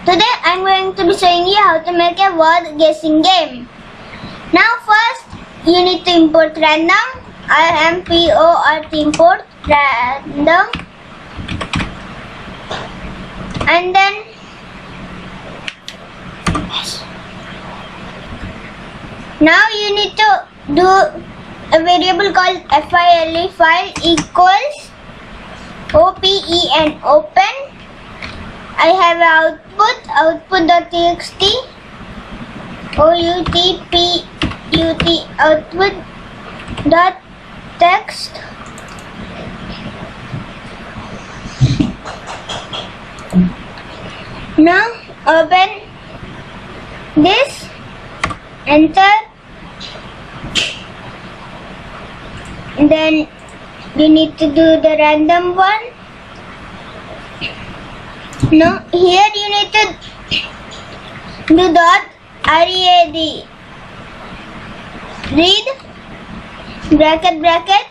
Today I'm going to be showing you how to make a word guessing game. Now first you need to import random. IMPORT import random, and then now you need to do a variable called file equals open. I have output.txt, output.text. Now open this, enter, then you need to do the random one. Now here you need to do .read, read, bracket,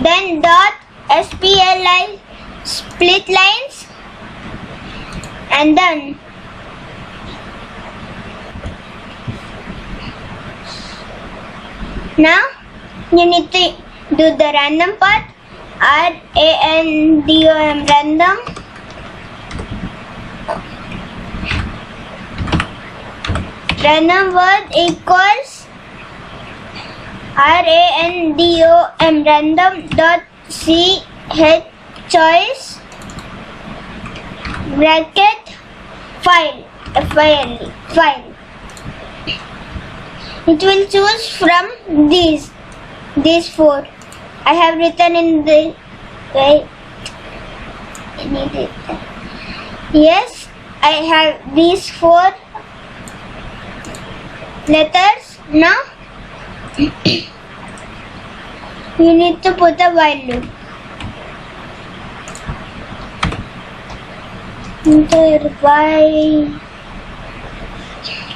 then .spli, split lines, and done. Now you need to do the random part, random random, random word equals random random dot ch choice bracket file. It will choose from these four. I have written in the yes, I have these four letters. Now you need to put a while loop.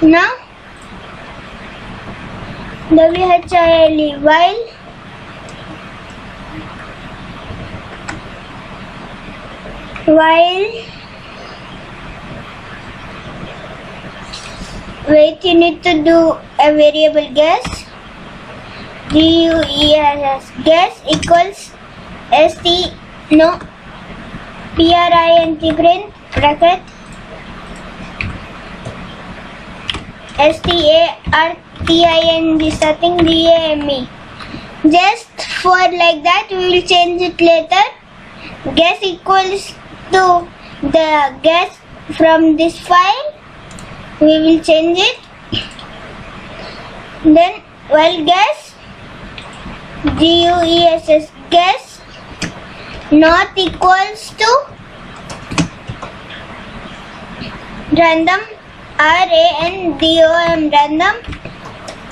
Now while wait, you need to do a variable guess. Guess equals print bracket starting dame. Just for like that, we will change it later. Guess equals to the guess from this file. We will change it. Then while guess, guess not equals to random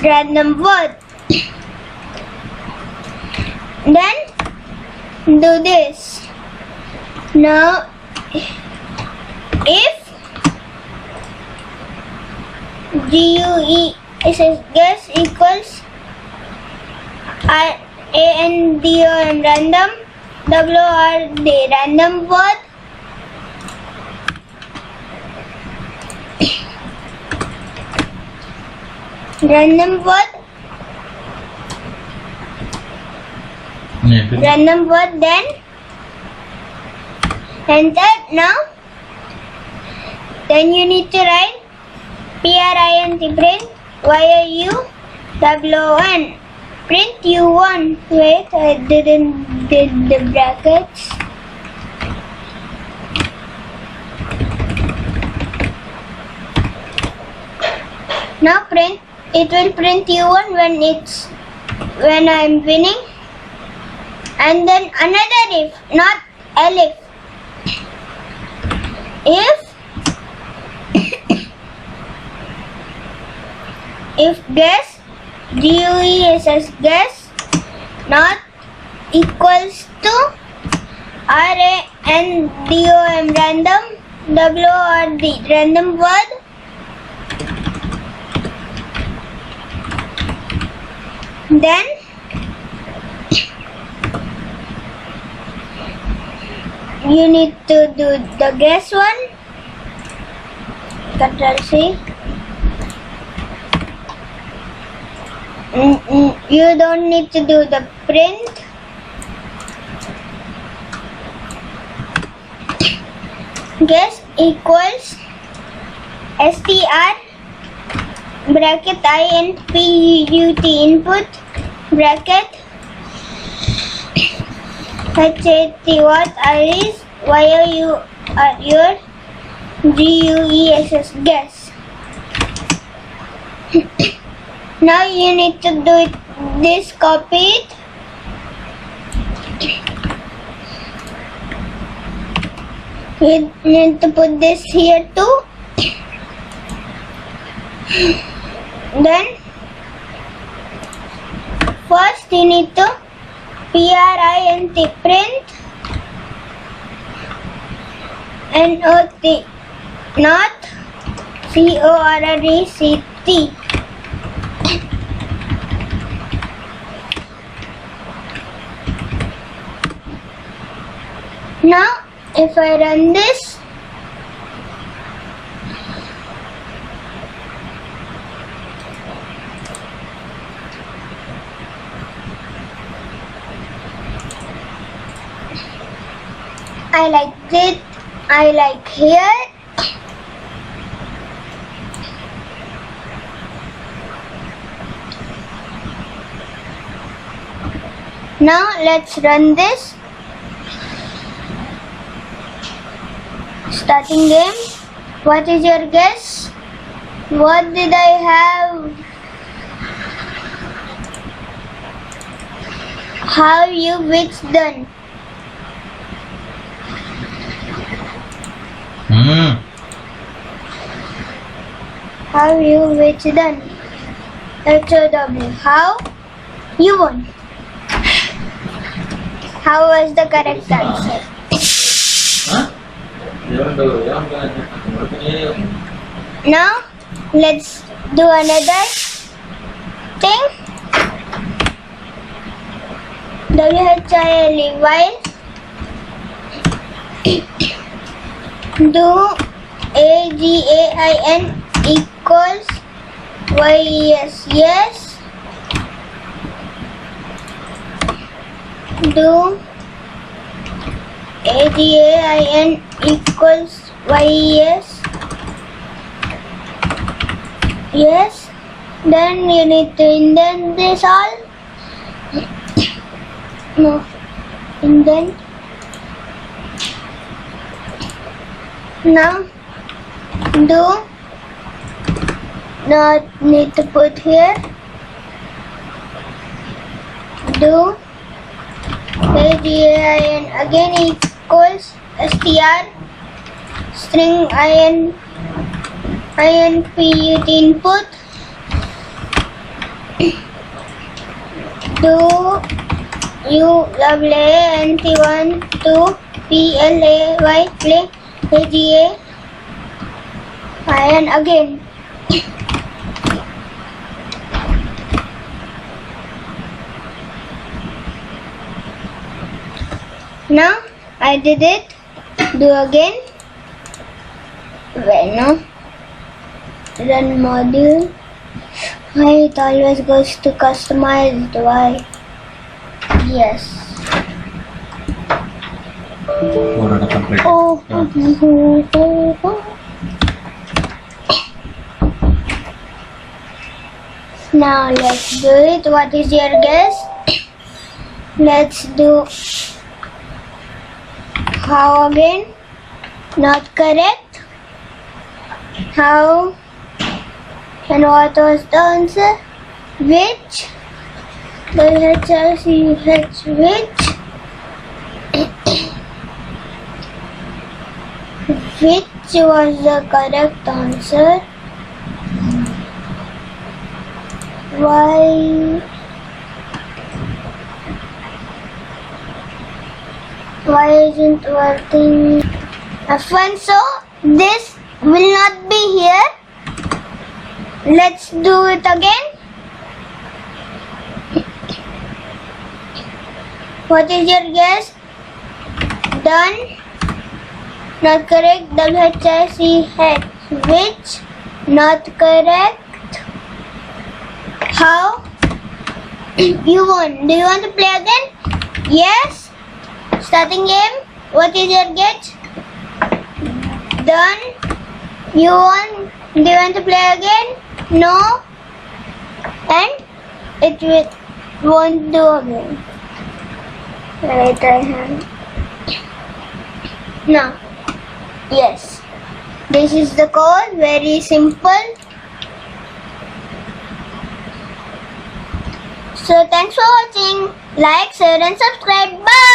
random word. Then do this. Now if guess equals random word random word, random word, then enter. Now then you need to write print YOUWON, print U1. Wait, I didn't did the brackets. Now it will print U1 when I'm winning. And then another if, not elif. If guess, guess not equals to random WORD random word, then you need to do the guess one. Control C. You don't need to do the print. Guess equals str bracket input input bracket what is your guess. Guess. Now you need to do it, this, copy it. You need to put this here too. Then first you need to print not correct. Now if I run this, I like it. I like here. Now let's run this. Starting game. What is your guess? What did I have? How you which done? How you which done? HOW. How you won? How was the correct answer? Now let's do another thing. WHILE while do AGAIN equals YES. Yes. Do AGAIN equals YES. Yes. Then you need to indent this all. No. Indent. Now do not need to put here. Do AGAIN again equals str string input input. Do UAANT1 to PLAY play AGAIN again. Now I did it. Do again. Well, no. Run module. Why it always goes to customized? Why? Yes. Oh. Now let's do it. What is your guess? Let's do how again? Not correct. How? And what was the answer? Which? WHICH which? Which was the correct answer? Why isn't working? F1, so this will not be here. Let's do it again. What is your guess? Done. Not correct. WHICH Which? Not correct. How? You won. Do you want to play again? Yes. Starting game. What is your guess? Done. You won. Do you want to play again? No. And it won't do again. Right, I have. No. Yes. This is the code. Very simple. So thanks for watching. Like, share and subscribe. Bye.